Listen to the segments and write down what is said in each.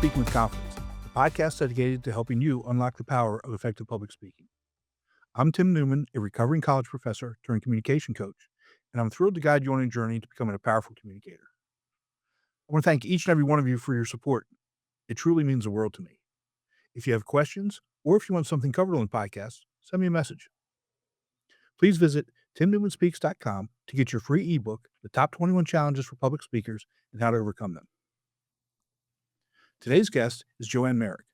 Speaking with Confidence, the podcast dedicated to helping you unlock the power of effective public speaking. I'm Tim Newman, a recovering college professor turned communication coach, and I'm thrilled to guide you on a journey to becoming a powerful communicator. I want to thank each and every one of you for your support. It truly means the world to me. If you have questions, or if you want something covered on the podcast, send me a message. Please visit timnewmanspeaks.com to get your free ebook, The Top 21 Challenges for Public Speakers and How to Overcome Them. Today's guest is Joanne Merrick.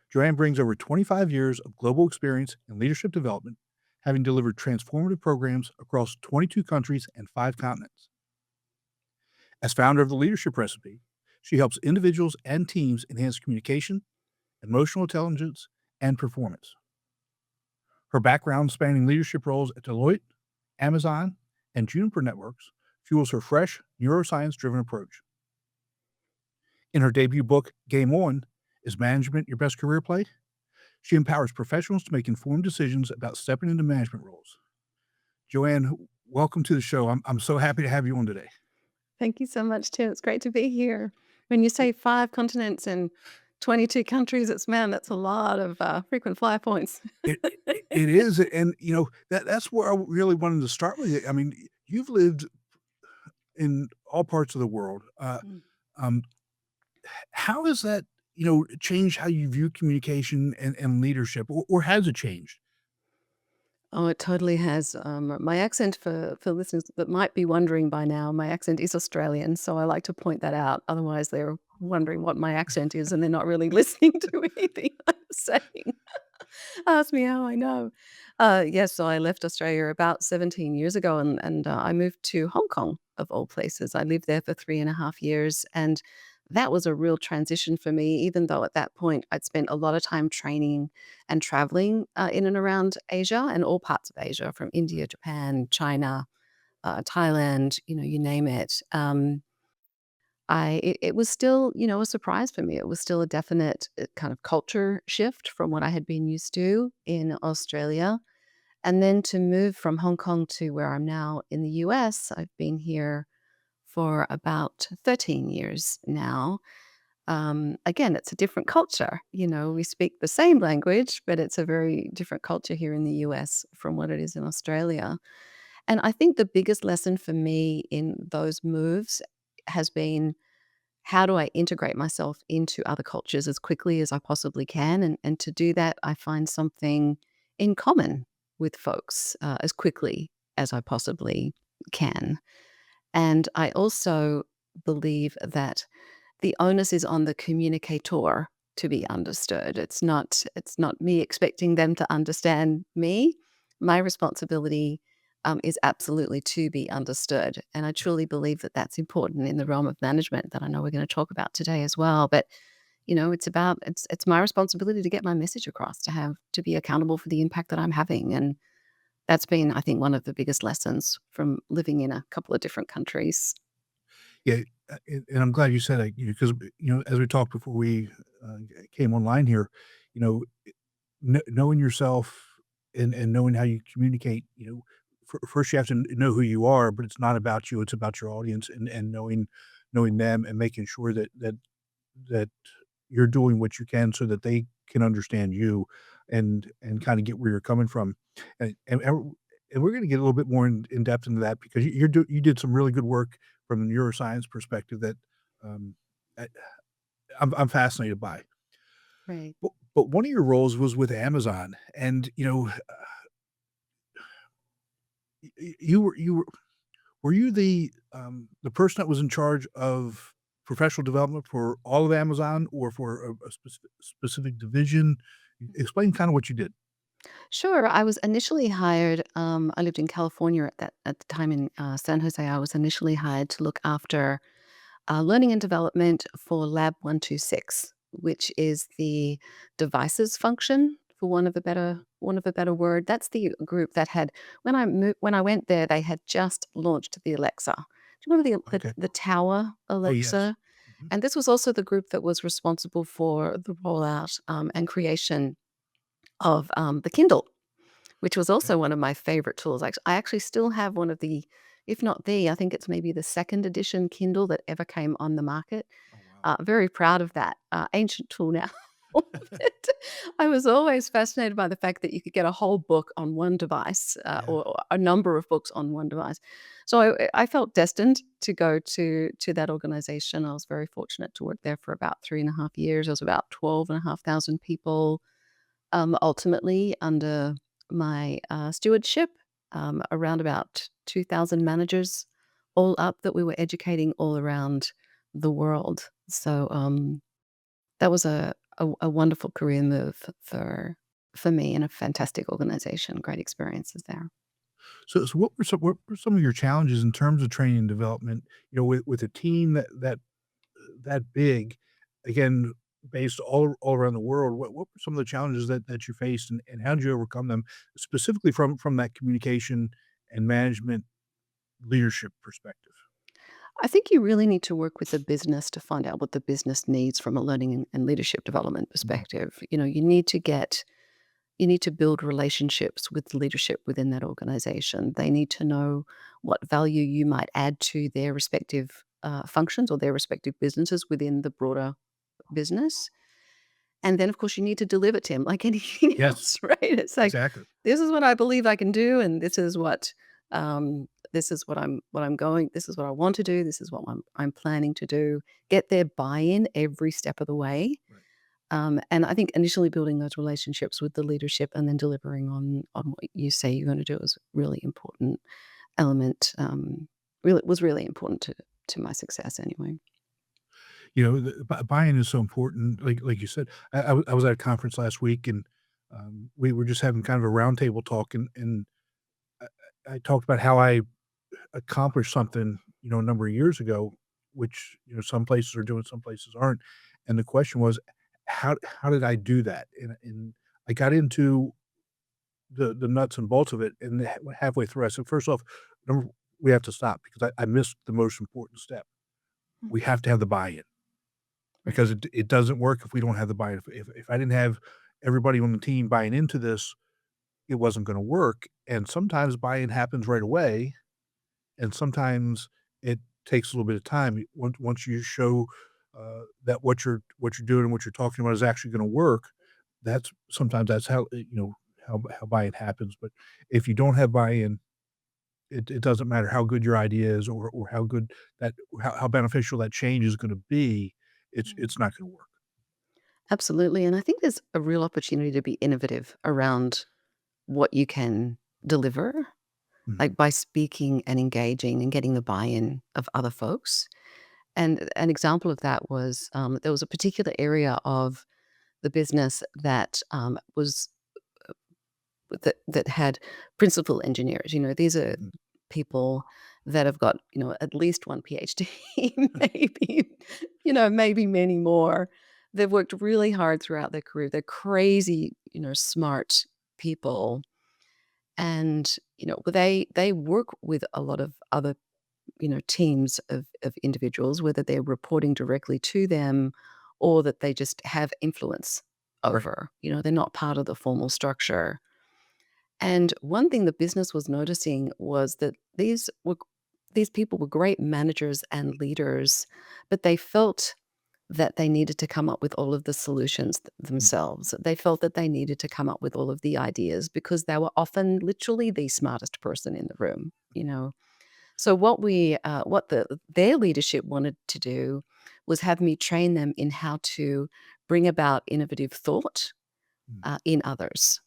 Joanne brings over 25 years of global experience in leadership development, having delivered transformative programs across 22 countries and 5 continents. As founder of The Leadership Recipe, she helps individuals and teams enhance communication, emotional intelligence, and performance. Her background spanning leadership roles at Deloitte, Amazon, and Juniper Networks fuels her fresh, neuroscience-driven approach. In her debut book, Game On, Is Management Your Best Career Play? She empowers professionals to make informed decisions about stepping into management roles. Joanne, welcome to the show. I'm so happy to have you on today. Thank you so much, Tim. It's great to be here. When you say 5 continents and 22 countries, that's a lot of frequent flyer points. It is, and, that's where I really wanted to start with you. I mean, you've lived in all parts of the world. Mm. Um, how has that, changed how you view communication and leadership, or has it changed? Oh, it totally has. My accent, for listeners that might be wondering by now, my accent is Australian, so I like to point that out. Otherwise, they're wondering what my accent is, and they're not really listening to anything I'm saying. Ask me how I know. Yes, so I left Australia about 17 years ago, and I moved to Hong Kong, of all places. I lived there for 3.5 years, and that was a real transition for me, even though at that point I'd spent a lot of time training and traveling in and around Asia and all parts of Asia, from India, Japan, China, Thailand, you name it. It was still, a surprise for me. It was still a definite kind of culture shift from what I had been used to in Australia. And then to move from Hong Kong to where I'm now in the US, I've been here for about 13 years now. Again, it's a different culture. We speak the same language, but it's a very different culture here in the US from what it is in Australia. And I think the biggest lesson for me in those moves has been, how do I integrate myself into other cultures as quickly as I possibly can? And to do that, I find something in common with folks as quickly as I possibly can. And I also believe that the onus is on the communicator to be understood. It's not me expecting them to understand me. My responsibility is absolutely to be understood, and I truly believe that that's important in the realm of management that I know we're going to talk about today as well. But it's my responsibility to get my message across, to be accountable for the impact that I'm having, and that's been, I think, one of the biggest lessons from living in a couple of different countries. Yeah, and I'm glad you said that, because, as we talked before we, came online here, you know, knowing yourself and knowing how you communicate, first you have to know who you are, but it's not about you, it's about your audience, and knowing them and making sure that you're doing what you can so that they can understand you and kinda get where you're coming from. And we're gonna get a little bit more in depth into that because you did some really good work from a neuroscience perspective that, um, I I'm fascinated by. Right. But one of your roles was with Amazon, and, were you the person that was in charge of professional development for all of Amazon or for a specific division? Explain kinda what you did. Sure. I was initially hired. I lived in California at the time in San Jose. I was initially hired to look after learning and development for Lab 126, which is the devices function, for one of a better word. That's the group that had, when I went there, they had just launched the Alexa. Do you remember the Okay. the, the Tower Oh, yes. Alexa? Mhm. And this was also the group that was responsible for the rollout and creation of the Kindle, which was Okay. also one of my favorite tools. I actually still have one of the, if not the, I think it's maybe the second edition Kindle that ever came on the market. Oh, Very proud of that, ancient tool now. But I was always fascinated by the fact that you could get a whole book on one device, Yeah. or a number of books on one device. So I felt destined to go to that organization. I was very fortunate to work there for about 3.5 years. It was about 12,500 people, ultimately under my, stewardship, around about 2,000 managers all up that we were educating all around the world. So, that was a wonderful career move for me and a fantastic organization, great experiences there. So what were some of your challenges in terms of training and development, with a team that big, again, based all around the world? What were some of the challenges that you faced, and how did you overcome them, specifically from that communication and management leadership perspective? I think you really need to work with the business to find out what the business needs from a learning and leadership development Mhm. perspective. You need to build relationships with leadership within that organization. They need to know what value you might add to their respective, functions or their respective businesses within the broader business. And then, of course, you need to deliver to him like anything Yes, else, right? It's like, exactly. "This is what I believe I can do, and this is what I want to do, this is what I'm planning to do." Get their buy-in every step of the way. Right. And I think initially building those relationships with the leadership and then delivering on what you say you're gonna do is a really important element, really important to my success anyway. The buy-in is so important, like you said. I was at a conference last week, and, we were just having kind of a roundtable talk, and I I talked about how I accomplished something, a number of years ago, which, some places are doing, some places aren't, and the question was, how did I do that? And I got into the nuts and bolts of it, and halfway through, I said, "First off, number we have to stop because I missed the most important step. Mm, We have to have the buy-in, right. because it doesn't work if we don't have the buy-in. If I didn't have everybody on the team buying into this, it wasn't gonna work, and sometimes buy-in happens right away, and sometimes it takes a little bit of time. Once you show, that what you're doing and what you're talking about is actually gonna work, that's how, how buy-in happens. But if you don't have buy-in, it doesn't matter how good your idea is, or how good how beneficial that change is gonna be, it's not gonna work. Absolutely, and I think there's a real opportunity to be innovative around what you can deliver, Mhm, like, by speaking and engaging and getting the buy-in of other folks, and an example of that was, there was a particular area of the business that, was that had principal engineers. These are mhm, people that have got, at least 1 PhD, maybe, maybe many more. They've worked really hard throughout their career. They're crazy, smart people, and, they work with a lot of other, teams of individuals, whether they're reporting directly to them or that they just have influence right, over. They're not part of the formal structure. And one thing the business was noticing was that these people were great managers and leaders, but they felt that they needed to come up with all of the solutions mhm, themselves. They felt that they needed to come up with all of the ideas because they were often literally the smartest person in the room. So what their leadership wanted to do was have me train them in how to bring about innovative thought, mhm, in others.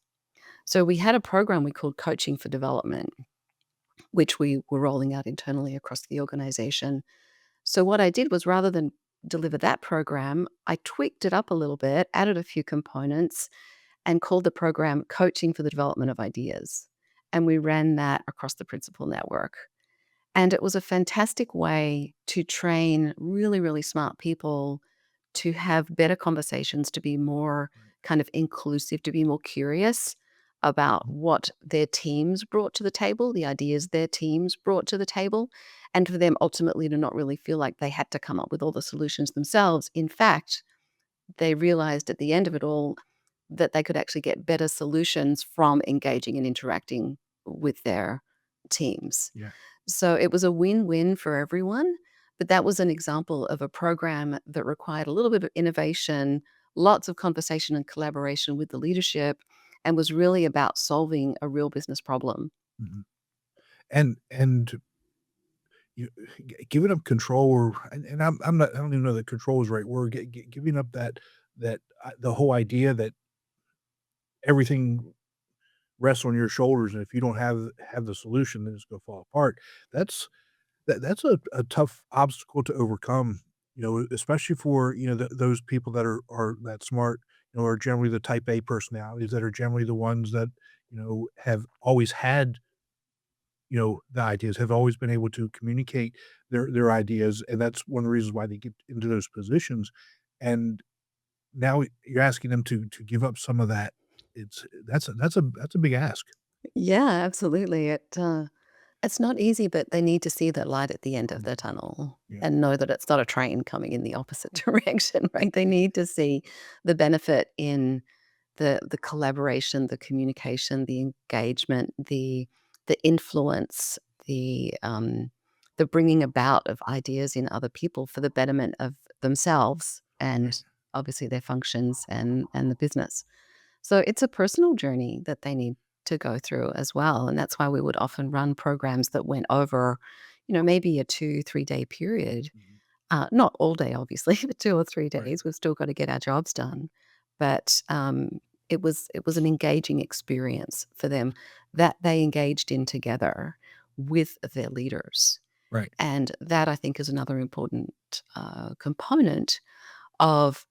So we had a program we called Coaching for Development, which we were rolling out internally across the organization. So what I did was rather than deliver that program, I tweaked it up a little bit, added a few components, and called the program Coaching for the Development of Ideas. And we ran that across the principal network. And it was a fantastic way to train really, really smart people to have better conversations, to be more right, kind of inclusive, to be more curious about mhm, what their teams brought to the table, the ideas their teams brought to the table, and for them ultimately to not really feel like they had to come up with all the solutions themselves. In fact, they realized at the end of it all that they could actually get better solutions from engaging and interacting with their teams. yeah. So it was a win-win for everyone, But that was an example of a program that required a little bit of innovation, lots of conversation and collaboration with the leadership, and was really about solving a real business problem. Mhm. And you giving up control or and I'm not I don't even know that control is the right word, giving up the whole idea that everything rests on your shoulders, and if you don't have the solution, then it's gonna fall apart. That's that's a tough obstacle to overcome, especially for, those people that are that smart, are generally the type A personalities that are generally the ones that, have always had, the ideas, have always been able to communicate their ideas, and that's one of the reasons why they get into those positions, and now you're asking them to give up some of that. That's a big ask. Yeah, absolutely. It's not easy, but they need to see the light at the end of Mm, the tunnel yeah, and know that it's not a train coming in the opposite direction, right? They need to see the benefit in the collaboration, the communication, the engagement, the influence, the bringing about of ideas in other people for the betterment of themselves right, and obviously their functions and the business. So it's a personal journey that they need to go through as well. And that's why we would often run programs that went over, maybe a 2, 3 day period. mhm, Not all day, obviously, but 2 or 3 right, days. We've still got to get our jobs done. But it was an engaging experience for them that they engaged in together with their leaders. right, And that I think is another important component of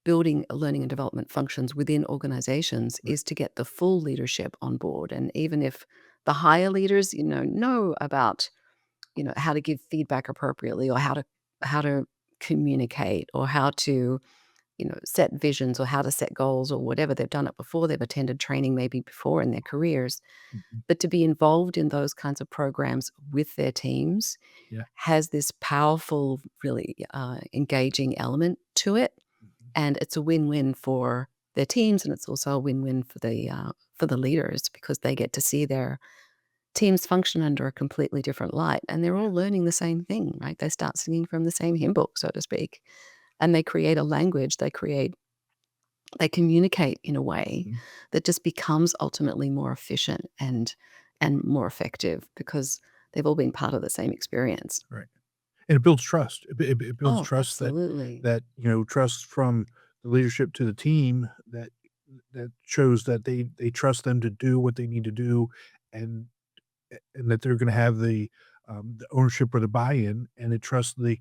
building learning and development functions within organizations right, is to get the full leadership on board. And even if the higher leaders, know about, how to give feedback appropriately or how to communicate or how to, set visions or how to set goals or whatever. They've done it before. They've attended training maybe before in their careers. mhm, But to be involved in those kinds of programs with their teams yeah, has this powerful, really engaging element to it, mhm, and it's a win-win for their teams, and it's also a win-win for the leaders because they get to see their teams function under a completely different light, and they're all learning the same thing, right? They start singing from the same hymn book, so to speak, and they create a language, they communicate in a way mhm, that just becomes ultimately more efficient and more effective because they've all been part of the same experience. right. And it builds trust. It builds Oh, trust absolutely. trust from the leadership to the team that shows that they trust them to do what they need to do, and and that they're gonna have the ownership or the buy-in, and they trust the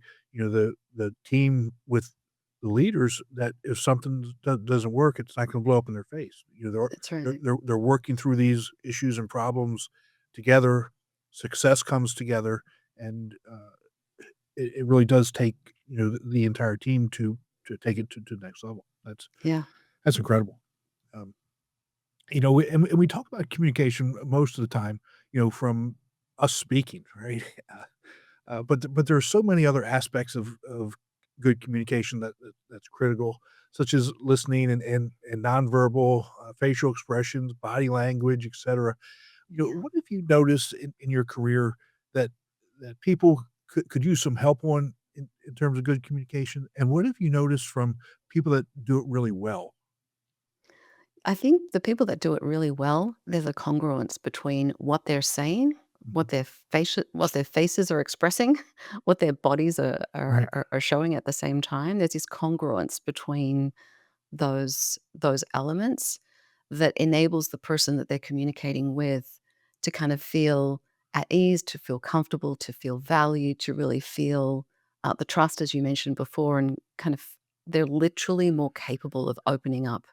team with the leaders that if something doesn't work, it's not gonna blow up in their face. That's right. They're working through these issues and problems together, success comes together, and, it really does take, the entire team to take it to the next level. Yeah. That's incredible. Um, and we talk about communication most of the time, from us speaking, right? But there are so many other aspects of good communication that's critical, such as listening and nonverbal, facial expressions, body language, etc. Yeah. What have you noticed in your career that people could use some help on in terms of good communication? And what have you noticed from people that do it really well? I think the people that do it really well, there's a congruence between what they're saying, Mhm. what their faces are expressing, what their bodies are are Right. are are showing at the same time. There's this congruence between those elements that enables the person that they're communicating with to kind of feel at ease, to feel comfortable, to feel valued, to really feel, the trust, as you mentioned before, and kind of they're literally more capable of opening up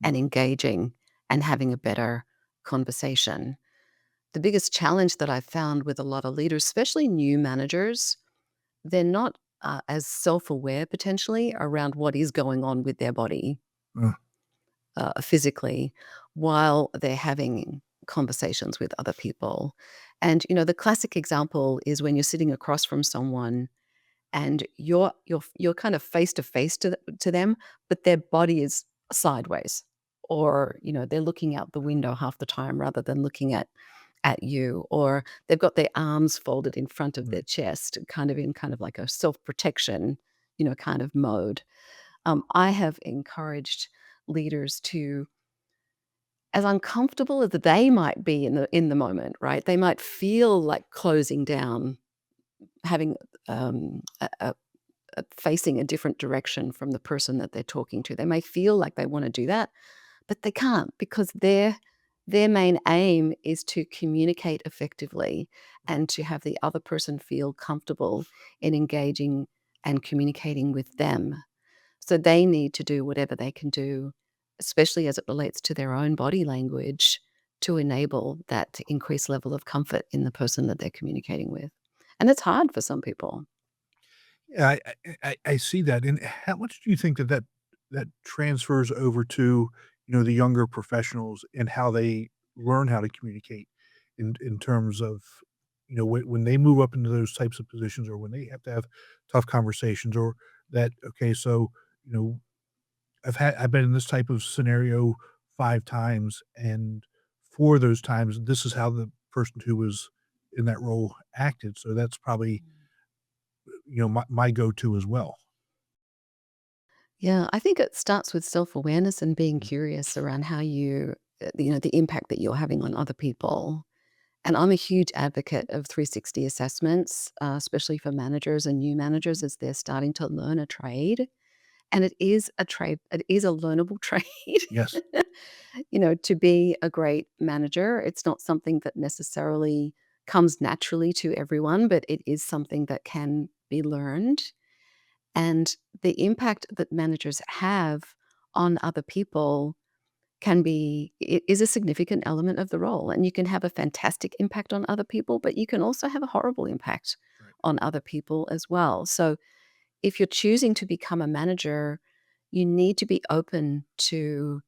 and engaging and having a better conversation. The biggest challenge that I've found with a lot of leaders, especially new managers, they're not as self aware potentially around what is going on with their body Uh, physically while they're having conversations with other people. And, the classic example is when you're sitting across from someone and you're kind of face to face to them, but their body is sideways, or they're looking out the window half the time rather than looking at at you, or they've got their arms folded in front of their Right. chest, kind of in kind of like a self-protection, kind of mode. I have encouraged leaders to, as uncomfortable as they might be in the moment, right? They might feel like closing down, having facing a different direction from the person that they're talking to. They may feel like they want to do that, but they can't, because their main aim is to communicate effectively and to have the other person feel comfortable in engaging and communicating with them. So they need to do whatever they can do, especially as it relates to their own body language, to enable that increased level of comfort in the person that they're communicating with. And it's hard for some people. Yeah, I see that, and how much do you think that transfers over to, the younger professionals and how they learn how to communicate in terms of, when they move up into those types of positions or when they have to have tough conversations or that, okay, so, you know, I've been in this type of scenario 5 times, and 4 of those times, this is how the person who was in that role acted, so that's probably, my go-to as well. Yeah, I think it starts with self-awareness and being Mm, curious around how the impact that you're having on other people. And I'm a huge advocate of 360 assessments, especially for managers and new managers as they're starting to learn a trade. And it is a trade, it is a learnable trade. yes, To be a great manager, it's not something that necessarily comes naturally to everyone, but it is something that can be learned. And the impact that managers have on other people can be it is a significant element of the role. And you can have a fantastic impact on other people, but you can also have a horrible impact right, on other people as well. So if you're choosing to become a manager, you need to be open to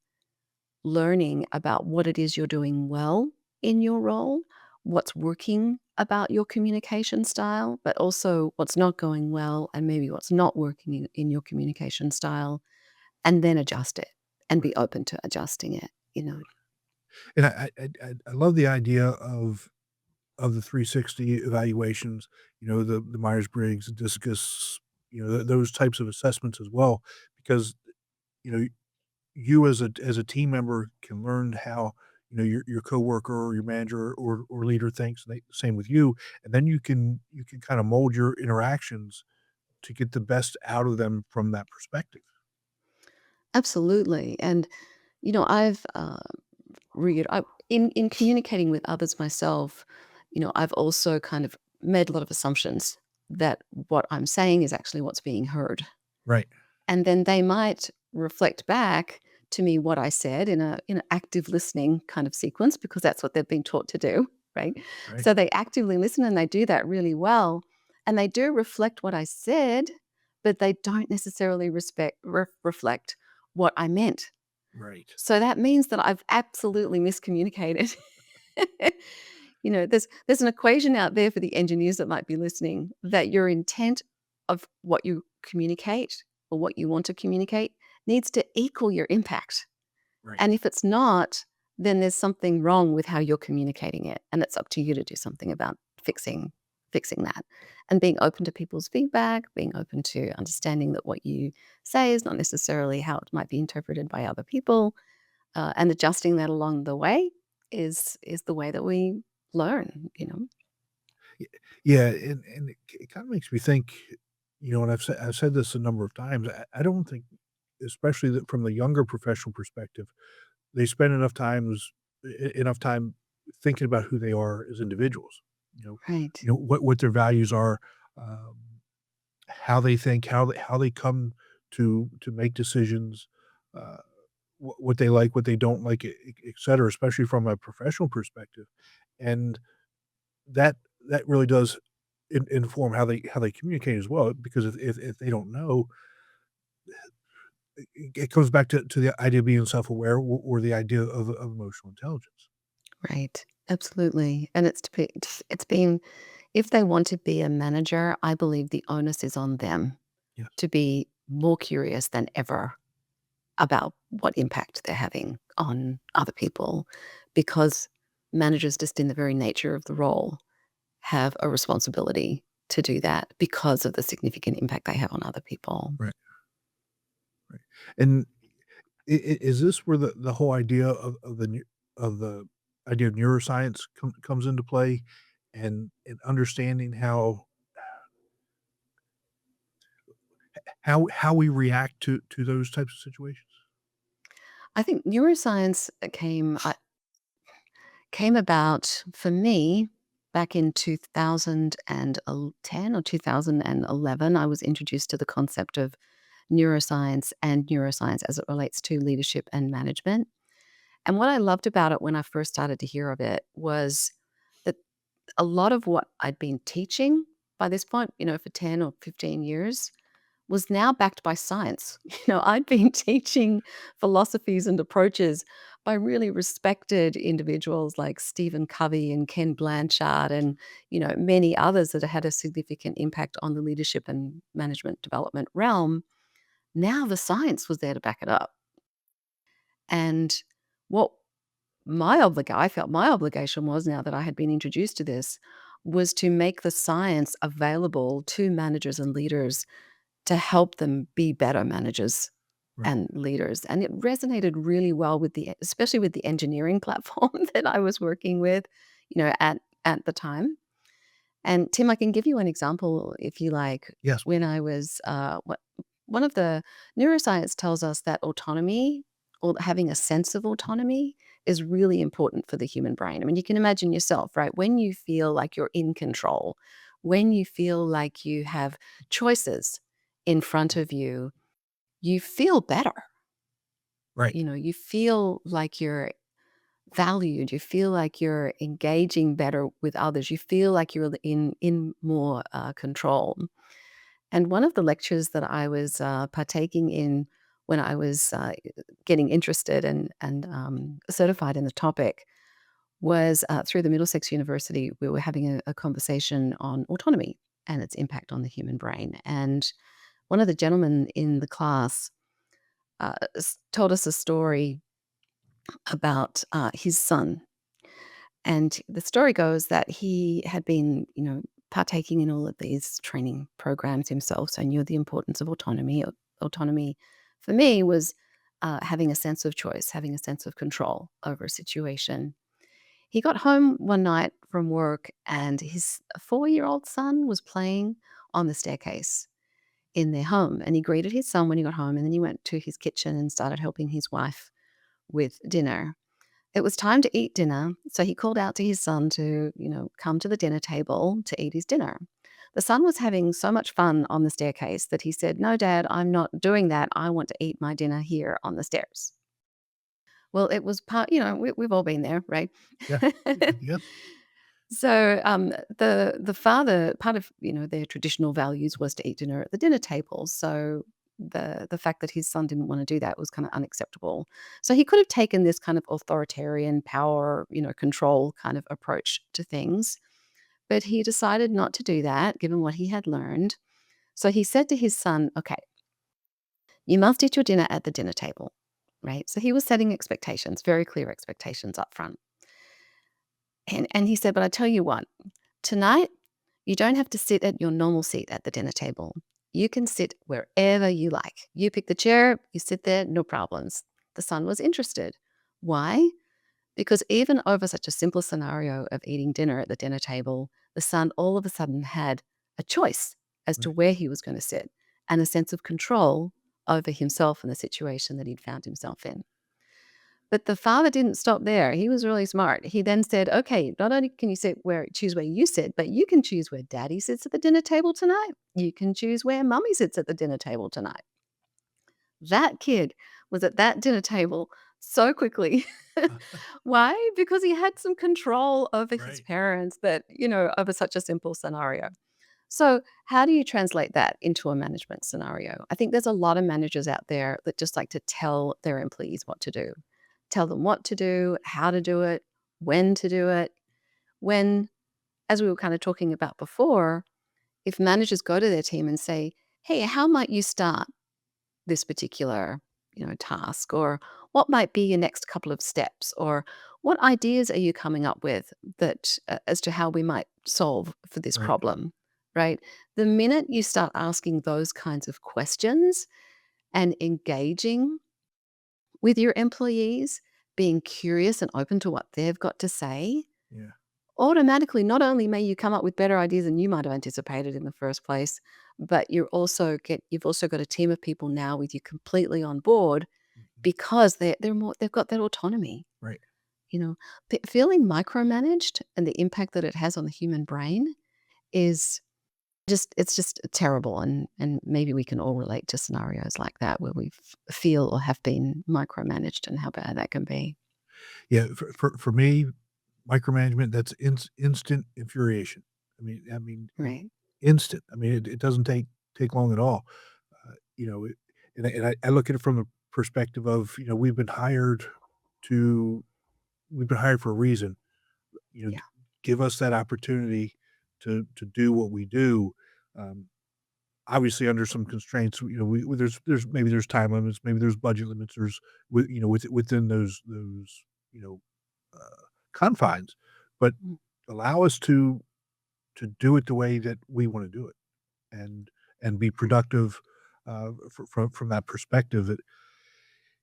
learning about what it is you're doing well in your role, what's working about your communication style, but also what's not going well and maybe what's not working in your communication style, and then adjust it and right. be open to adjusting it. And I love the idea of the 360 evaluations, the Myers-Briggs, the Discus, those types of assessments as well, because, you know, you as a team member can learn how, your coworker or your manager or leader thinks, and they same with you, and then you can kinda mold your interactions to get the best out of them from that perspective. Absolutely. And I've in communicating with others myself, I've also kind of made a lot of assumptions that what I'm saying is actually what's being heard. Right, And then they might reflect back to me what I said in an active listening kind of sequence, because that's what they've been taught to do, right? right, So they actively listen and they do that really well, and they do reflect what I said, but they don't necessarily reflect what I meant. right, So that means that I've absolutely miscommunicated. There's an equation out there for the engineers that might be listening, that your intent of what you communicate or what you want to communicate needs to equal your impact. right. And if it's not, then there's something wrong with how you're communicating it. And it's up to you to do something about fixing that. And being open to people's feedback, being open to understanding that what you say is not necessarily how it might be interpreted by other people, and adjusting that along the way is the way that we learn. Y yeah, and it kinda makes me think, and I've said this a number of times, I don't think, especially from the younger professional perspective, they spend enough time thinking about who they are as individuals, you know Right. what their values are, um, how they think, how they come to make decisions, uh, what they like, what they don't like, et cetera, especially from a professional perspective, and that that really does inform how they communicate as well, because if they don't know, it comes back to the idea of being self-aware or the idea of emotional intelligence. Right. Absolutely. And it's been if they want to be a manager, I believe the onus is on them Yes. to be more curious than ever about what impact they're having on other people, because managers, just in the very nature of the role, have a responsibility to do that because of the significant impact they have on other people. Right, right. And is this where the whole idea of the idea of neuroscience comes into play, and understanding how we react to those types of situations? I think neuroscience came about for me back in 2010 or 2011. I was introduced to the concept of neuroscience as it relates to leadership and management. And what I loved about it when I first started to hear of it was that a lot of what I'd been teaching by this point, for 10 or 15 years, was now backed by science. I'd been teaching philosophies and approaches by really respected individuals like Stephen Covey and Ken Blanchard and, many others that had a significant impact on the leadership and management development realm. Now the science was there to back it up. And what I felt my obligation was, now that I had been introduced to this, was to make the science available to managers and leaders to help them be better managers Right. and leaders. And it resonated really well with especially with the engineering platform that I was working with, at the time. And Tim, I can give you an example if you like. Yes, When I was, one of the neuroscience tells us that autonomy, or having a sense of autonomy, is really important for the human brain. I mean, you can imagine yourself, right? When you feel like you're in control, when you feel like you have choices in front of you feel better. right, You feel like you're valued, you feel like you're engaging better with others, you feel like you're in more control. And one of the lectures that I was partaking in when I was getting interested and certified in the topic was through the Middlesex University. We were having a conversation on autonomy and its impact on the human brain. And one of the gentlemen in the class told us a story about his son. And the story goes that he had been, partaking in all of these training programs himself, so knew the importance of autonomy. Autonomy for me was having a sense of choice, having a sense of control over a situation. He got home one night from work and his 4-year-old son was playing on the staircase in their home. And he greeted his son when he got home, and then he went to his kitchen and started helping his wife with dinner. It was time to eat dinner, so he called out to his son to, come to the dinner table to eat his dinner. The son was having so much fun on the staircase that he said, "No, Dad, I'm not doing that. I want to eat my dinner here on the stairs." Well, it was we've all been there, right? yeah, yes, So the father, part of their traditional values was to eat dinner at the dinner table. So the fact that his son didn't want to do that was kind of unacceptable. So he could have taken this kind of authoritarian power, control kind of approach to things, but he decided not to do that, given what he had learned. So he said to his son, "Okay, you must eat your dinner at the dinner table." Right. So he was setting expectations, very clear expectations up front. And he said, "But I tell you what, tonight, you don't have to sit at your normal seat at the dinner table. You can sit wherever you like. You pick the chair, you sit there, no problems." The son was interested. Why? Because even over such a simple scenario of eating dinner at the dinner table, the son all of a sudden had a choice as to right. where he was going to sit and a sense of control over himself and the situation that he'd found himself in. But the father didn't stop there. He was really smart. He then said, "Okay, not only can you choose where you sit, but you can choose where daddy sits at the dinner table tonight. You can choose where mummy sits at the dinner table tonight." That kid was at that dinner table so quickly. Why? Because he had some control over his Right. parents that, over such a simple scenario. So, how do you translate that into a management scenario? I think there's a lot of managers out there that just like to tell their employees what to do. Tell them what to do, how to do it, when to do it. When, as we were kind of talking about before, if managers go to their team and say, "Hey, how might you start this particular, task?" Or, what might be your next couple of steps? Or what ideas are you coming up with that as to how we might solve for this Right. problem? Right? The minute you start asking those kinds of questions and engaging with your employees, being curious and open to what they've got to say, Yeah. automatically, not only may you come up with better ideas than you might have anticipated in the first place, but you've also got a team of people now with you completely on board Mhm. because they've got that autonomy. Right. You know, feeling micromanaged and the impact that it has on the human brain is just terrible, and maybe we can all relate to scenarios like that where we feel or have been micromanaged and how bad that can be. Yeah, for me, micromanagement, that's instant infuriation. Right. Instant. I mean, it doesn't take long at all. You know, I look at it from the perspective of, to we've been hired for a reason. Yeah. Give us that opportunity to do what we do. Um, Obviously, under some constraints, there's time limits, maybe there's budget limits, within those you know confines, but Mm. allow us to do it the way that we want to do it, and be productive from that perspective. That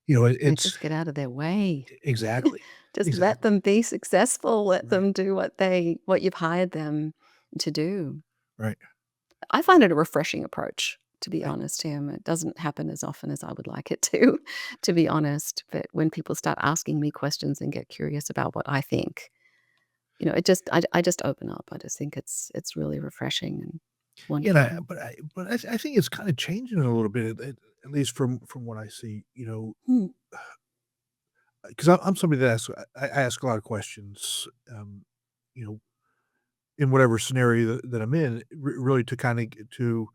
Just it's get out of their way. exactly, Just let exactly them be successful, let right, them do what you've hired them to do. right. I find it a refreshing approach, to be I, honest, Tim. It doesn't happen as often as I would like it to, to be honest. But when people start asking me questions and get curious about what I think, I just open up. I just think it's really refreshing and you know, wonderful. I think it's kind of changing a little bit, at least from what I see. Hmm. Because I'm somebody that I ask a lot of questions. You know, in whatever scenario that I'm in, really to kind of to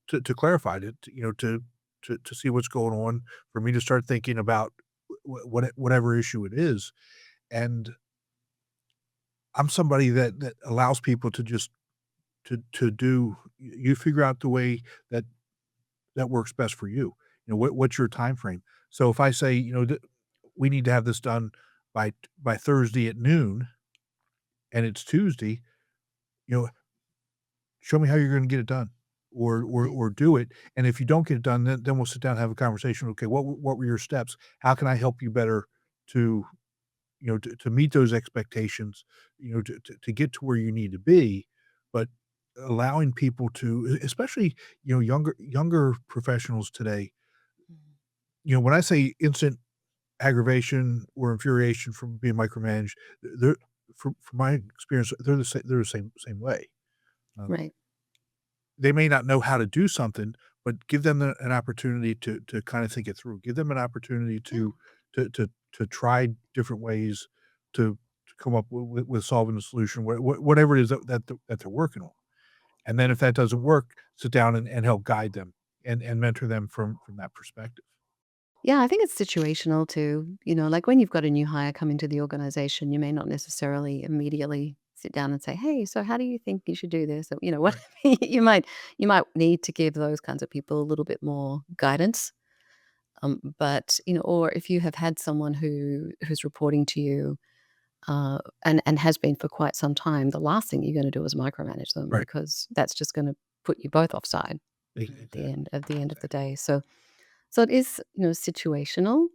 to clarify it, to see what's going on, for me to start thinking about whatever issue it is, and I'm somebody that allows people to just to do. You figure out the way that works best for you. What's your time frame? So if I say, we need to have this done by Thursday at noon, and it's Tuesday, you know, show me how you're gonna get it done, Right. or do it, and if you don't get it done, then we'll sit down and have a conversation. Okay, what were your steps? How can I help you better to, to meet those expectations, to get to where you need to be, but allowing people to, especially, younger professionals today, Mhm. when I say instant aggravation or infuriation from being micromanaged, they're from my experience, they're the same way. Um Right. They may not know how to do something, but give them an opportunity to kinda think it through. Give them an opportunity Yeah. to try different ways to come up with solving a solution, whatever it is that they're working on. And then if that doesn't work, sit down and help guide them and mentor them from that perspective. Yeah, I think it's situational too. Like when you've got a new hire come into the organization, you may not necessarily immediately sit down and say, "Hey, so how do you think you should do this?" Or, what Right, you might need to give those kinds of people a little bit more guidance. But or if you have had someone who's reporting to you, and has been for quite some time, the last thing you're going to do is micromanage them right. because that's just going to put you both offside at the Exactly, end of the exactly. day. So it is, situational,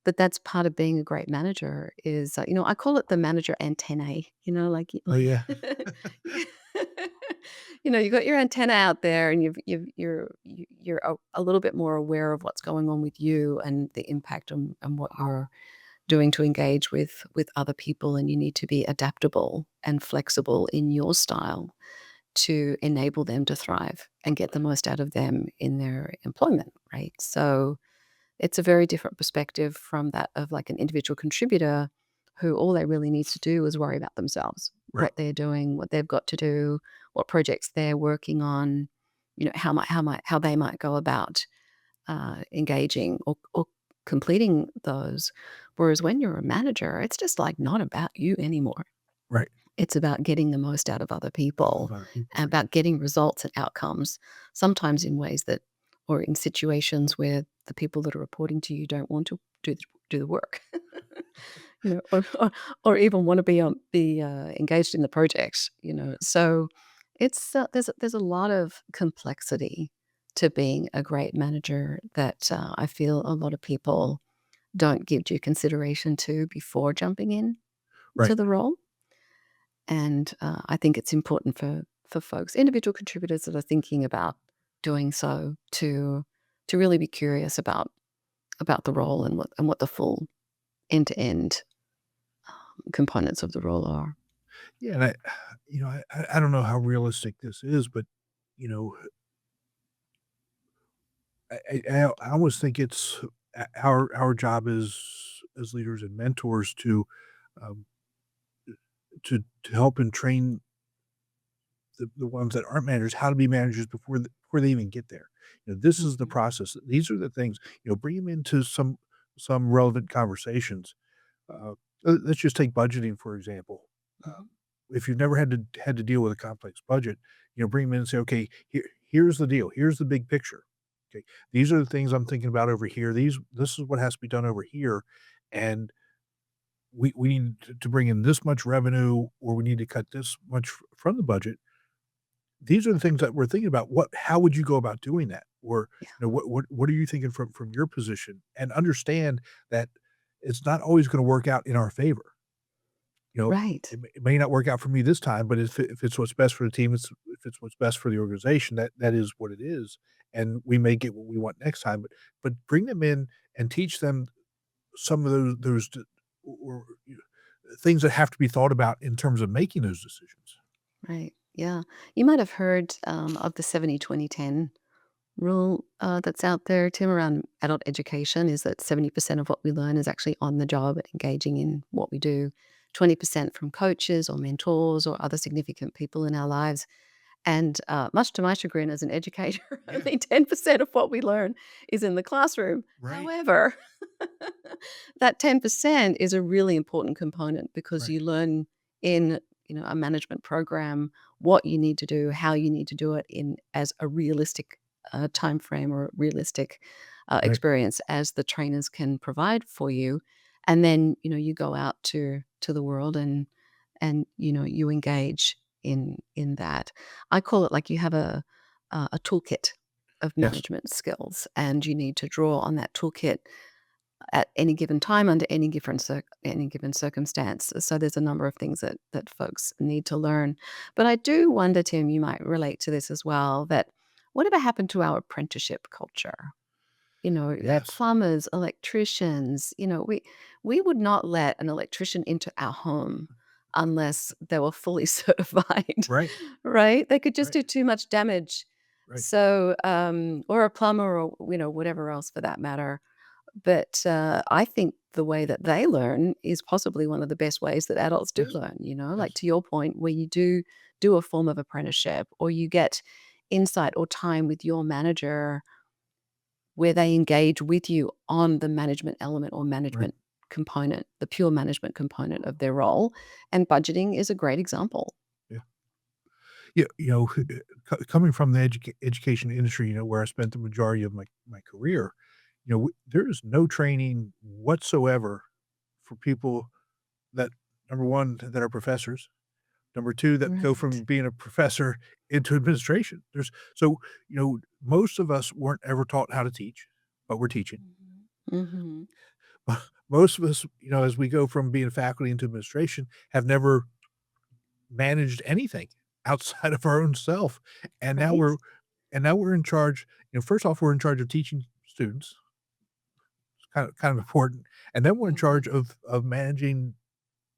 but that's part of being a great manager is, I call it the manager antennae, like Oh, yeah. you got your antenna out there and you're a little bit more aware of what's going on with you and the impact on what you're doing to engage with other people, and you need to be adaptable and flexible in your style to enable them to thrive and get the most out of them in their employment, right? So it's a very different perspective from that of like an individual contributor who all they really need to do is worry about themselves, Right, what they're doing, what they've got to do, what projects they're working on, how they might go about engaging or completing those. Whereas when you're a manager, it's just like not about you anymore. right. It's about getting the most out of other Of people other people, and right. about getting results and outcomes, sometimes in ways that or in situations where the people that are reporting to you don't want to do the work, or even want to be engaged in the project. So it's there's a lot of complexity to being a great manager that I feel a lot of people don't give due consideration to before jumping in Right. to the role. And I think it's important for folks, individual contributors that are thinking about doing so, to really be curious about the role and what the full end to end components of the role are. Yeah, and I don't know how realistic this is, but, you know, I almost think it's our job as leaders and mentors um, to help and train the ones that aren't managers how to be managers before they even get there. This is the Mhm, process. These are the things, bring them into some relevant conversations. Uh, let's just take budgeting, for example. mhm. If you've never had to deal with a complex budget, bring them in and say, "Okay, here's the deal. Here's the big picture. Okay, these are the things I'm thinking about over here. This is what has to be done over here, and we need to bring in this much revenue, or we need to cut this much from the budget. These are the things that we're thinking about. How would you go about doing that? Or, Yeah. what are you thinking from your position? And understand that it's not always gonna work out in our favor. You know, Right, it may not work out for me this time, but if it's what's best for the team, if it's what's best for the organization, that is what it is, and we may get what we want next time, but bring them in and teach them some of those d or things that have to be thought about in terms of making those decisions. right. Yeah. You might have heard of the 70-20-10 rule that's out there, Tim, around adult education is that 70% of what we learn is actually on the job, engaging in what we do, 20% from coaches or mentors or other significant people in our lives. And much to my chagrin as an educator, Yeah, only 10% of what we learn is in the classroom. right, However, that 10% is a really important component because right, you learn in a management program what you need to do, how you need to do it in as a realistic time frame or realistic right. experience as the trainers can provide for you. And then you go out to the world and you engage in that. I call it like you have a toolkit of Yes, management skills, and you need to draw on that toolkit at any given time under any given circumstance. So there's a number of things that folks need to learn. But I do wonder, Tim, you might relate to this as well, that whatever happened to our apprenticeship culture? They're yes, plumbers, electricians, we would not let an electrician into our home unless they were fully certified, right, right? They could just right, do too much damage. right. So, or a plumber or, whatever else for that matter. But I think the way that they learn is possibly one of the best ways that adults do Yes, learn, like yes, to your point, where you do a form of apprenticeship or you get insight or time with your manager where they engage with you on the management element or right. management component, the pure management component of their role, and budgeting is a great example. Yeah. Yeah, coming from the education industry, where I spent the majority of my career, there is no training whatsoever for people that, number 1, that are professors, number 2, that go Right. from being a professor into administration. Most of us weren't ever taught how to teach, but we're teaching. Mhm. Mhm. Most of us, as we go from being faculty into administration, have never managed anything outside of our own self, and now Right? we're in charge. First off, we're in charge of teaching students. It's kind of important, and then we're in Mhm. charge of managing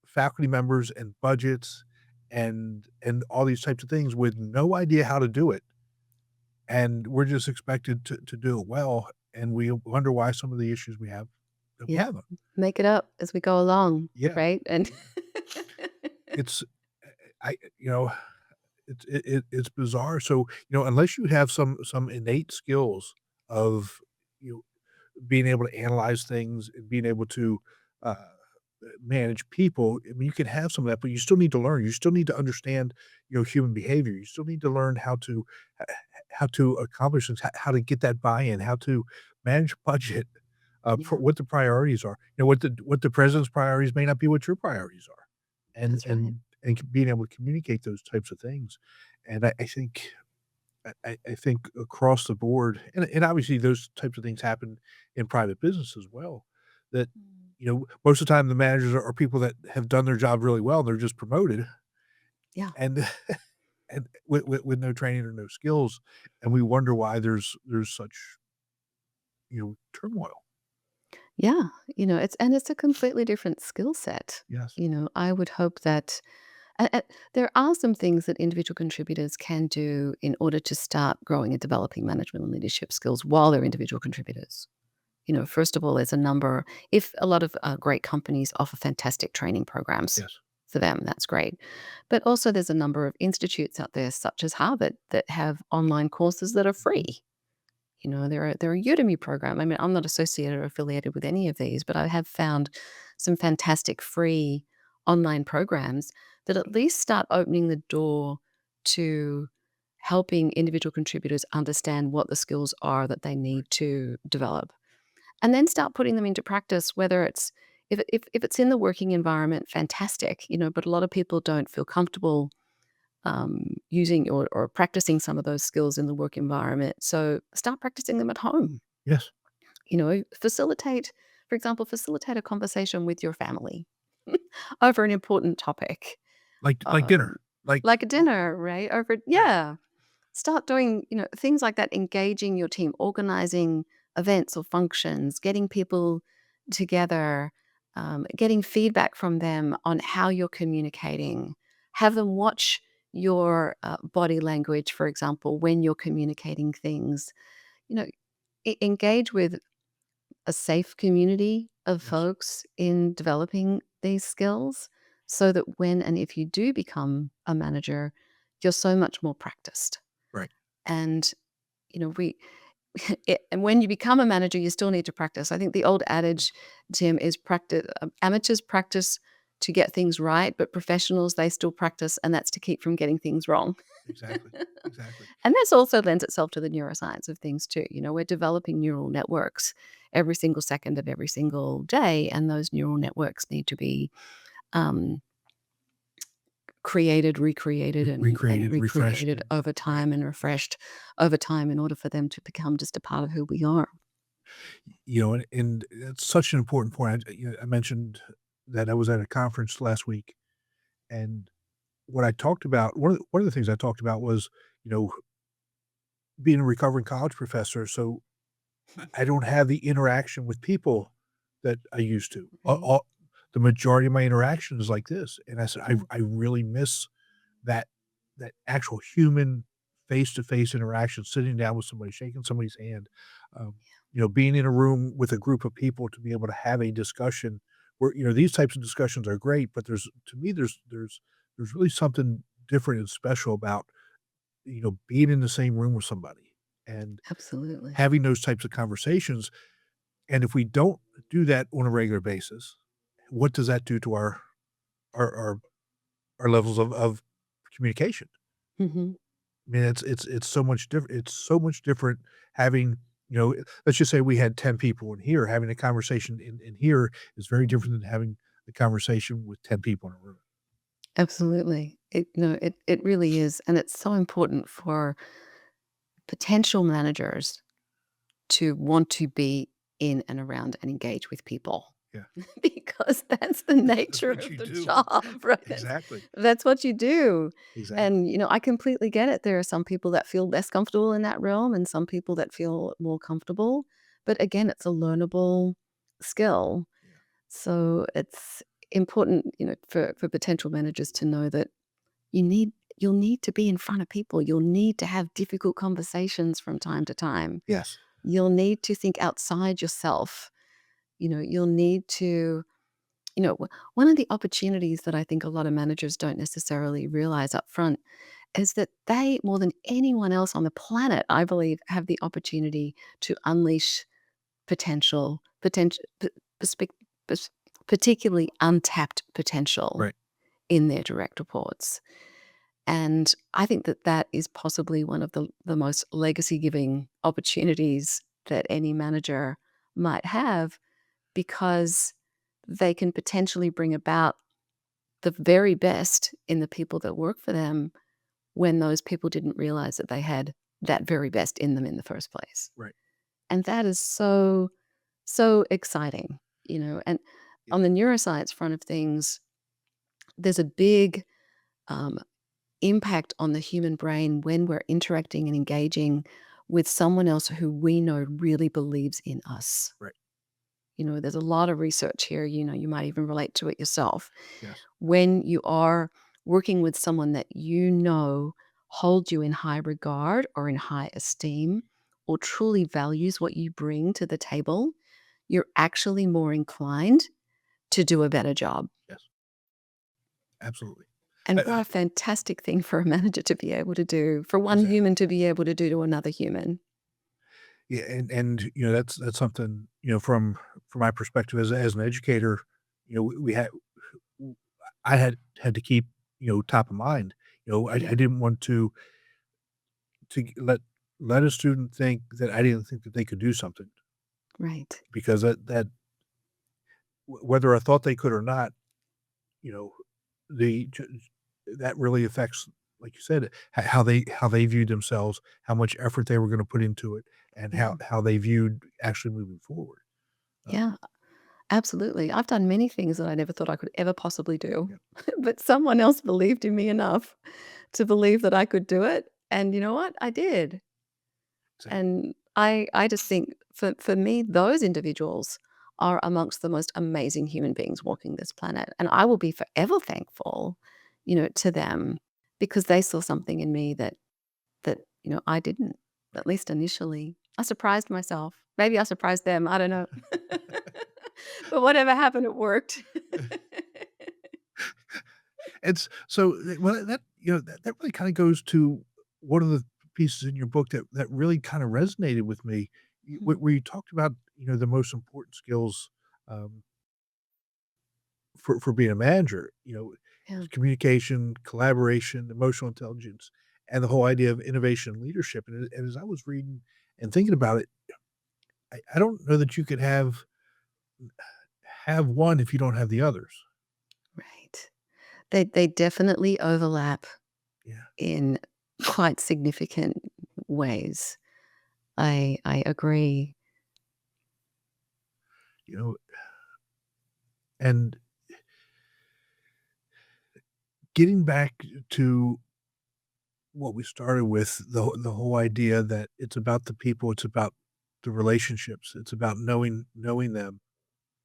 faculty members and budgets and all these types of things with no idea how to do it, and we're just expected to do it well, and we wonder why some of the issues we Yeah. have them. Make it up as we go along, Yeah, right? And yeah. It's I you know it's bizarre. So, unless you have some innate skills of, you know, being able to analyze things and being able to, uh, manage people, I mean, you can have some of that, but you still need to learn. You still need to understand, human behavior. You still need to learn how to accomplish things, how to get that buy-in, how to manage budget, for Yeah, what the priorities are. What the president's priorities may not be what your priorities are, and that's right. and and being able to communicate those types of things. And I think I think across the board, and obviously those types of things happen in private business as well, that, Mm. most of the time the managers are people that have done their job really well, they're just promoted, Yeah. and and with no training or no skills, and we wonder why there's such, turmoil. Yeah, it's a completely different skill set. Yes. I would hope that there are some things that individual contributors can do in order to start growing and developing management and leadership skills while they're individual contributors. First of all, there's a number, if a lot of great companies offer fantastic training programs Yes. for them, that's great. But also, there's a number of institutes out there, such as Harvard, that have online courses that are Mhm. free. There are Udemy program. I mean, I'm not associated or affiliated with any of these, but I have found some fantastic free online programs that at least start opening the door to helping individual contributors understand what the skills are that they Right. need to develop, and then start putting them into practice, whether it's if it's in the working environment, fantastic, but a lot of people don't feel comfortable using or practicing some of those skills in the work environment. So start practicing them at home. Yes. For example, facilitate a conversation with your family over an important topic, Like um, dinner. Like like a dinner, right? Over, Yeah. yeah. Start doing, things like that, engaging your team, organizing events or functions, getting people together, getting feedback from them on how you're communicating. Have them watch your body language, for example, when you're communicating things. You know, engage with a safe community of Yes. folks in developing these skills so that when and if you do become a manager, you're so much more practiced. Right. And, we and when you become a manager, you still need to practice. I think the old adage, Tim, is practice amateurs practice to get things right, but professionals, they still practice, and that's to keep from getting things wrong. Exactly. Exactly. And this also lends itself to the neuroscience of things too. We're developing neural networks every single second of every single day, and those neural networks need to be um, created, recreated, and Recreated, refreshed, recreated and over right. time and refreshed over time in order for them to become just a part of who we are. And it's such an important point. I mentioned that I was at a conference last week, and what I talked about one of the things I talked about was, you know, being a recovering college professor, so I don't have the interaction with people that I used to. Right. The majority of my interaction is like this, and I said, Yeah. I really miss that actual human face-to-face interaction, sitting down with somebody, shaking somebody's hand, um, being in a room with a group of people to be able to have a discussion where, these types of discussions are great, but to me, there's really something different and special about, being in the same room with somebody and Absolutely. having those types of conversations. And if we don't do that on a regular basis, what does that do to our our, our levels of communication? Mhm. I mean, it's so much different. It's so much different having, let's just say we had 10 people in here, having a conversation in here is very Mhm. different than having a conversation with 10 people in a room. Absolutely. It really is, and it's so important for potential managers to want to be in and around and engage with people Yeah. because that's the That's nature what of you the do. job, right? Exactly. That's what you do. Exactly. And, I completely get it. There are some people that feel less comfortable in that realm and some people that feel more comfortable. But again, it's a learnable skill. Yeah. So it's important, for potential managers to know that you'll need to be in front of people. You'll need to have difficult conversations from time to time. Yes. You'll need to think outside yourself. You'll need to, one of the opportunities that I think a lot of managers don't necessarily realize up front is that they, more than anyone else on the planet, I believe, have the opportunity to unleash potential, perspec- pers- particularly untapped potential Right. in their direct reports. And I think that that is possibly one of the most legacy-giving opportunities that any manager might have, because they can potentially bring about the very best in the people that work for them when those people didn't realize that they had that very best in them in the first place. Right. And that is so, so exciting, and Yeah. on the neuroscience front of things, there's a big, um, impact on the human brain when we're interacting and engaging with someone else who we know really believes in us. Right. There's a lot of research here, you might even relate to it yourself. Yes. When you are working with someone that you know holds you in high regard or in high esteem or truly values what you bring to the table, you're actually more inclined to do a better job. Yes. Absolutely. And what I a fantastic thing for a manager to be able to do, for one exactly. human to be able to do to another human. Yeah, and that's something, from my perspective as an educator, we had I had to keep, top of mind. I Yeah, didn't want to let a student think that I didn't think that they could do something, right. because that whether I thought they could or not, you know, the j that really affects, like you said, how they viewed themselves, how much effort they were gonna put into it, and how Yeah, how they viewed actually moving forward. yeah, absolutely. I've done many things that I never thought I could ever possibly do, Yeah, but someone else believed in me enough to believe that I could do it, and you know what? I did. exactly. And I just think for me, those individuals are amongst the most amazing human beings walking this planet, and I will be forever thankful, to them because they saw something in me that I didn't, at least initially. I surprised myself. Maybe I surprised them, I don't know. But whatever happened, it worked. It's so, well, that really kinda goes to one of the pieces in your book that really kinda resonated with me, Mhm. where you talked about, the most important skills, um, for being a manager, Yeah, is communication, collaboration, emotional intelligence, and the whole idea of innovation and leadership, and as I was reading and thinking about it, I don't know that you could have one if you don't have the others. right. They definitely overlap Yeah, in quite significant ways. I agree. you know, and getting back to what we started with, the whole idea that it's about the people, it's about the relationships, it's about knowing them,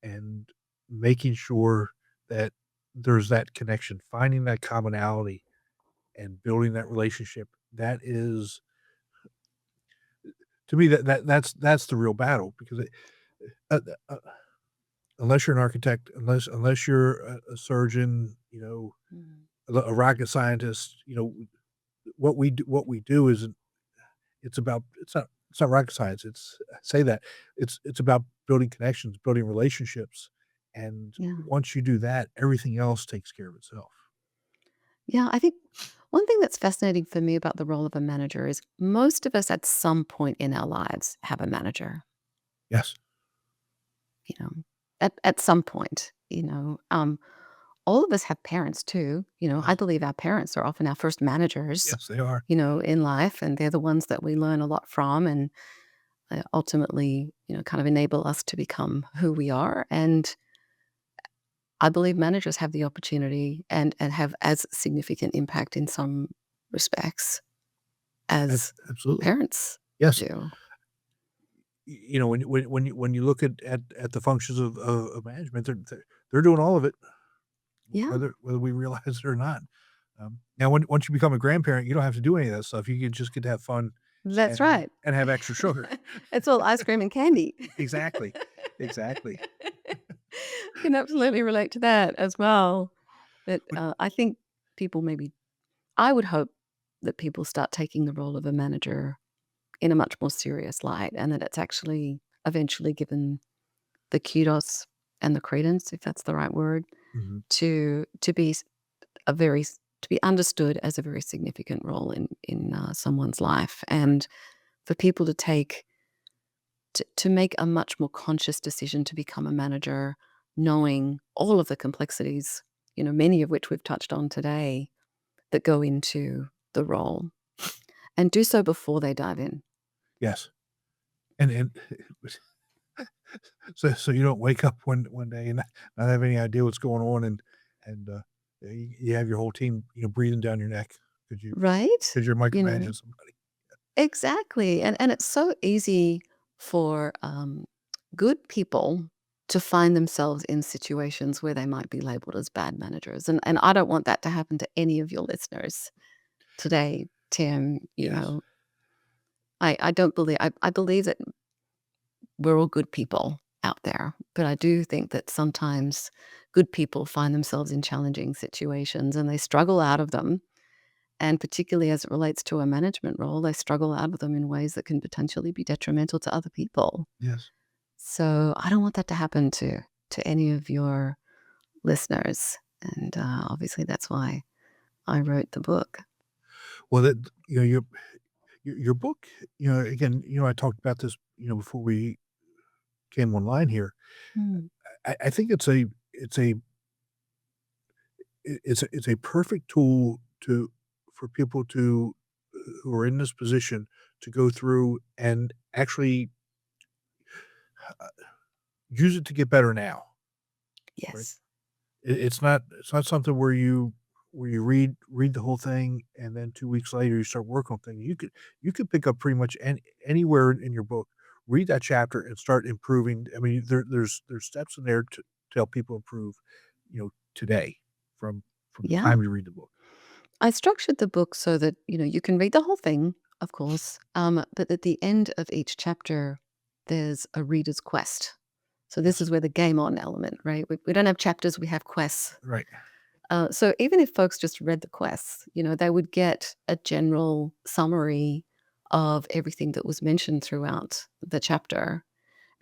and making sure that there's that connection, finding that commonality and building that relationship. That is, to me, that's the real battle, because uh, uh, unless you're an architect, unless you're a surgeon, Mm, a rocket scientist, what we do is, it's not rocket science. I say that. It's about building connections, building relationships, and yeah. once you do that, everything else takes care of itself. Yeah, I think one thing that's fascinating for me about the role of a manager is most of us at some point in our lives have a manager, Yes. you know, at some point, all of us have parents too. I Yes. believe our parents are often our first managers, Yes, they are. in life, and they're the ones that we learn a lot from and ultimately, kind of enable us to become who we are. And I believe managers have the opportunity and have as significant impact in some respects as Absolutely. parents Yes. do. When you look at the functions of management, they're doing all of it, Yeah, whether we realize it or not. Now, once you become a grandparent, you don't have to do any of that stuff. You just get to have fun that's and right. and have extra sugar. It's all ice cream and candy. Exactly. Exactly. Can absolutely relate to that as well. But But I think people maybe, I would hope that people start taking the role of a manager in a much more serious light and that it's actually eventually given the kudos and the credence, if that's the right word, mhm. to be a very to be understood as a very significant role in someone's life, and for people to take to make a much more conscious decision to become a manager, knowing all of the complexities, many of which we've touched on today, that go into the role, and do so before they dive in. Yes. And so you don't wake up one day and not have any idea what's going on, and you have your whole team, breathing down your neck because you Right? because you're You know? micromanaging somebody. Exactly, and it's so easy for, good people to find themselves in situations where they might be labeled as bad managers, and I don't want that to happen to any of your listeners today, Tim. Yes. I don't believe I believe that we're all good people out there, but I do think that sometimes good people find themselves in challenging situations and they struggle out of them, and particularly as it relates to a management role, they struggle out of them in ways that can potentially be detrimental to other people. Yes. So I don't want that to happen to any of your listeners, and obviously that's why I wrote the book. Well, your book, again, I talked about this, before we came online here. Mm. I think it's a perfect tool to for people to who are in this position to go through and actually use it to get better now, right? Yes. It's not something where you read the whole thing and then 2 weeks later you start working on things. You could pick up pretty much anywhere in your book, read that chapter and start improving. I mean, there's steps in there to help people improve, today from the Yeah. time you read the book. I structured the book so that, you can read the whole thing, of course, but at the end of each chapter, there's a reader's quest. So this Yes. is where the game on element, right? We don't have chapters, we have quests. Right. So even if folks just read the quests, they would get a general summary of everything that was mentioned throughout the chapter.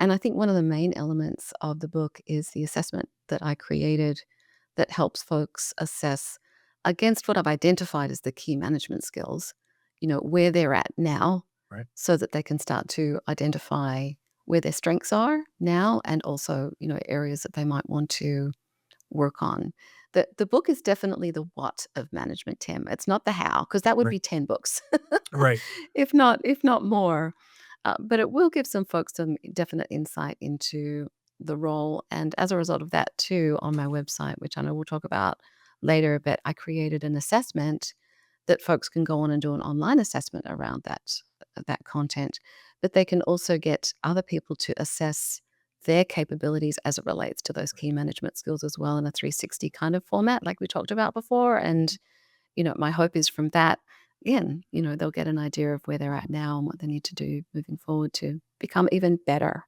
And I think one of the main elements of the book is the assessment that I created that helps folks assess against what I've identified as the key management skills, where they're at now, Right. so that they can start to identify where their strengths are now and also, areas that they might want to work on. The book is definitely the what of management, Tim. It's not the how, because that would Right. be 10 books, Right. if not more. But it will give some folks some definite insight into the role. And as a result of that, too, on my website, which I know we'll talk about later, but I created an assessment that folks can go on and do an online assessment around that content. But they can also get other people to assess their capabilities as it relates to those key management skills as well in a 360 kind of format, like we talked about before. And my hope is from that, again, they'll get an idea of where they're at now and what they need to do moving forward to become even better.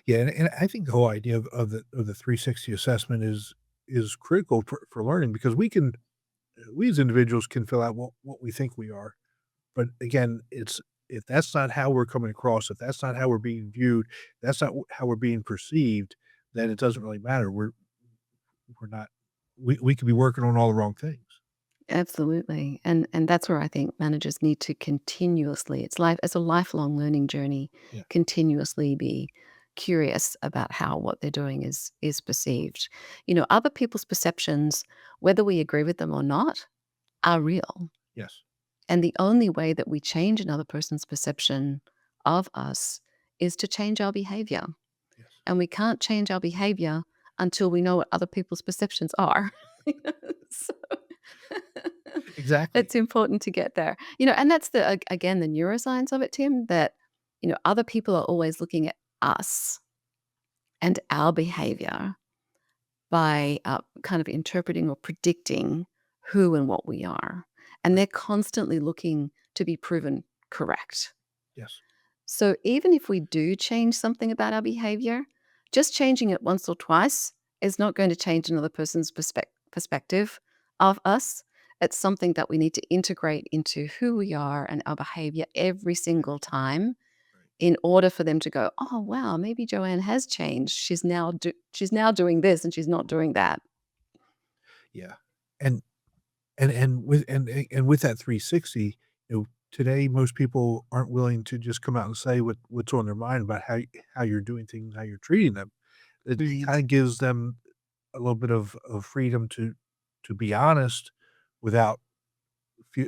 Yeah, and I think the whole idea of the 360 assessment is critical for learning because we as individuals can fill out what we think we are. But again, it's if that's not how we're coming across, if that's not how we're being viewed, that's not how we're being perceived, then it doesn't really matter. We're not we could be working on all the wrong things. Absolutely. And that's where I think managers need to continuously, it's a lifelong learning journey, Yeah. continuously be curious about how what they're doing is perceived. Other people's perceptions, whether we agree with them or not, are real. Yes. And the only way that we change another person's perception of us is to change our behavior. Yes. And we can't change our behavior until we know what other people's perceptions are. So Exactly. it's important to get there. And that's again, the neuroscience of it, Tim, that, other people are always looking at us and our behavior by kind of interpreting or predicting who and what we are. And Right. they're constantly looking to be proven correct. Yes. So even if we do change something about our behavior, just changing it once or twice is not going to change another person's perspective of us. It's something that we need to integrate into who we are and our behavior every single time Right. in order for them to go, oh wow, maybe Joanne has changed. She's now doing this and she's not doing that. Yeah. And and with that 360, today most people aren't willing to just come out and say what's on their mind about how you're doing things, how you're treating them. It Right. kinda gives them a little bit of freedom to be honest without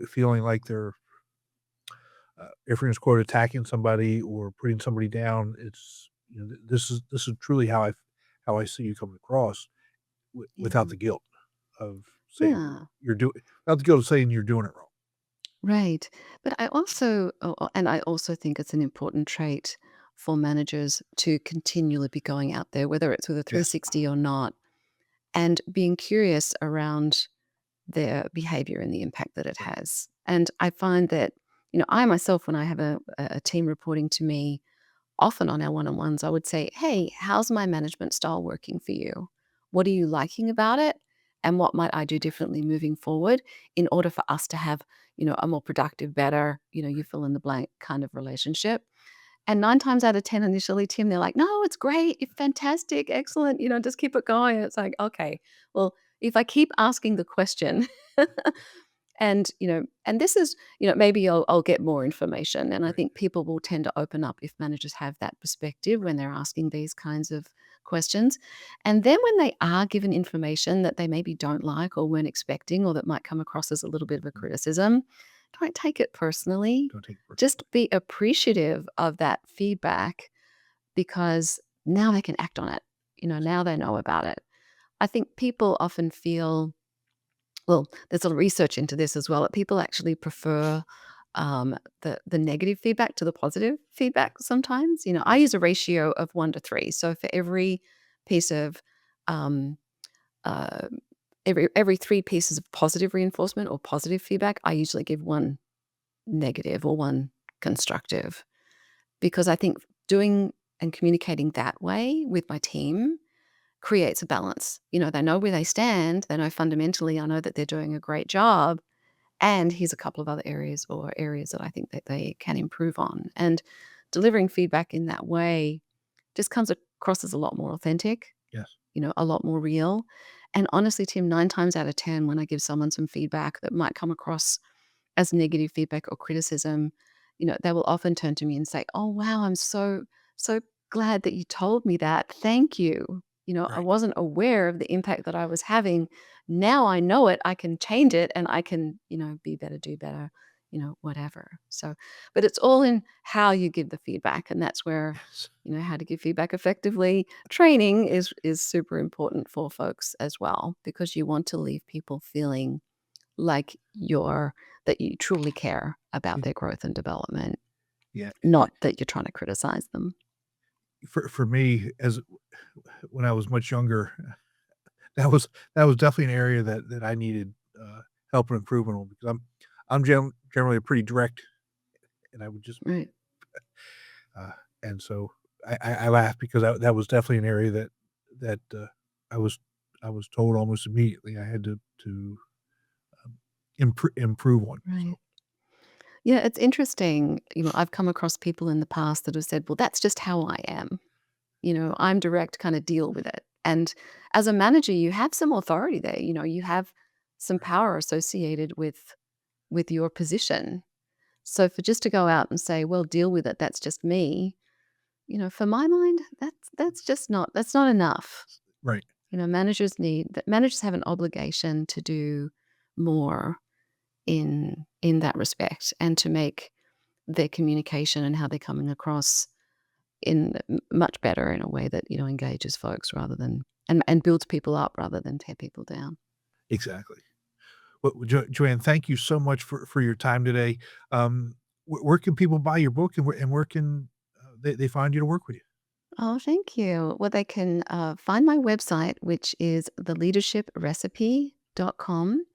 feeling like they're, everyone's quote, "attacking somebody or putting somebody down." It's, this is truly how I see you coming across without Yeah. the guilt of saying Yeah. you're doing without the guilt of saying you're doing it wrong. Right. But I also, and I also think it's an important trait for managers to continually be going out there, whether it's with a Yes. 360 or not, and being curious around their behavior and the impact that it Right. has. And I find that, I myself, when I have a team reporting to me, often on our one-on-ones, I would say, "Hey, how's my management style working for you? What are you liking about it? And what might I do differently moving forward in order for us to have, a more productive, better, you fill in the blank kind of relationship?" And 9 times out of 10 initially, Tim, they're like, "No, it's great. You're fantastic. Excellent. Just keep it going." And it's like, okay, well, if I keep asking the question and this is, maybe I'll get more information. And I Right. think people will tend to open up if managers have that perspective when they're asking these kinds of questions. And then when they are given information that they maybe don't like or weren't expecting or that might come across as a little bit of a Mm. criticism, don't take it personally. Don't take it personally. Just be appreciative of that feedback because now they can act on it. Now they know about it. I think people often feel, well, there's a research into this as well, that people actually prefer the negative feedback to the positive feedback sometimes. I Yes. use a ratio of 1 to 3. So for every piece of um, uh, every 3 pieces of positive reinforcement or positive feedback, I usually give one negative or one constructive because I think doing and communicating that way with my team creates a balance. They know where they stand. They know fundamentally, I know that they're doing a great job. And here's a couple of other areas or areas that I think that they can improve on. And delivering feedback in that way just comes across as a lot more authentic, Yes. a lot more real. And honestly, Tim, 9 times out of 10, when I give someone some feedback that might come across as negative feedback or criticism, they will often turn to me and say, "Oh, wow, I'm so glad that you told me that. Thank you. I Right. wasn't aware of the impact that I was having. Now I know it. I can change it and I can, be better, do better, whatever." So, but it's all in how you give the feedback. And that's where, Yes. how to give feedback effectively. Training is super important for folks as well because you want to leave people feeling like that you truly care about Y their growth and development, yeah. not that you're trying to criticize them. For me, as when I was much younger, that was that was definitely an area that I needed, help and improvement on because I'm generally a pretty direct, and I would just, Right. uh and so I laugh because that was definitely an area that I was I was told almost immediately I had to, improve on, Right. so Yeah, it's interesting. I've come across people in the past that have said, "Well, that's just how I am. I'm direct, kind of deal with it." And as a manager, you have some authority there. You have some right. power associated with your position. So for just to go out and say, "Well, deal with it. That's just me." For my mind, that's not enough. Right. Managers have an obligation to do more in that respect and to make their communication and how they're coming across in much better in a way that engages folks rather than and builds people up rather than tear people down. Exactly. Well, Joanne, thank you so much for your time today. Where can people buy your book, and where can, they find you to work with you? Oh, thank you. Well, they can find my website, which is theleadershiprecipe.com.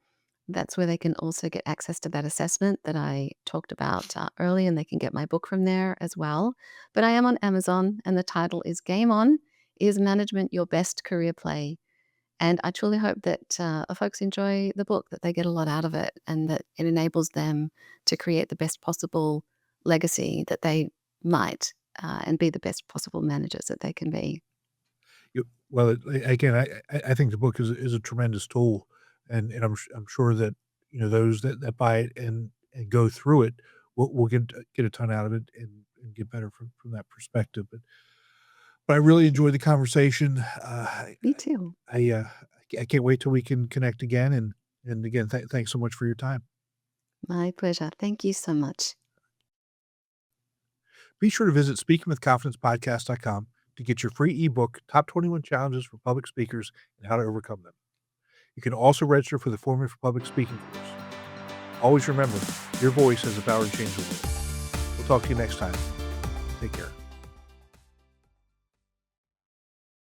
That's where they can also get access to that assessment that I talked about earlier, and they can get my book from there as well. But I am on Amazon, and the title is Game On: Is Management Your Best Career Play? And I truly hope that folks enjoy the book, that they get a lot out of it, and that it enables them to create the best possible legacy that they might and be the best possible managers that they can be. Well, again, I think the book is a tremendous tool, and I'm sure that those that buy it and go through it will get a ton out of it and get better from that perspective. But I really enjoyed the conversation. Me too. I can't wait till we can connect again. And again, thanks so much for your time. My pleasure. Thank you so much. Be sure to visit speakingwithconfidencepodcast.com to get your free ebook, Top 21 Challenges for Public Speakers and How to Overcome Them. You can also register for the Forming for Public Speaking course. Always remember, your voice has the power to change the world. We'll talk to you next time. Take care.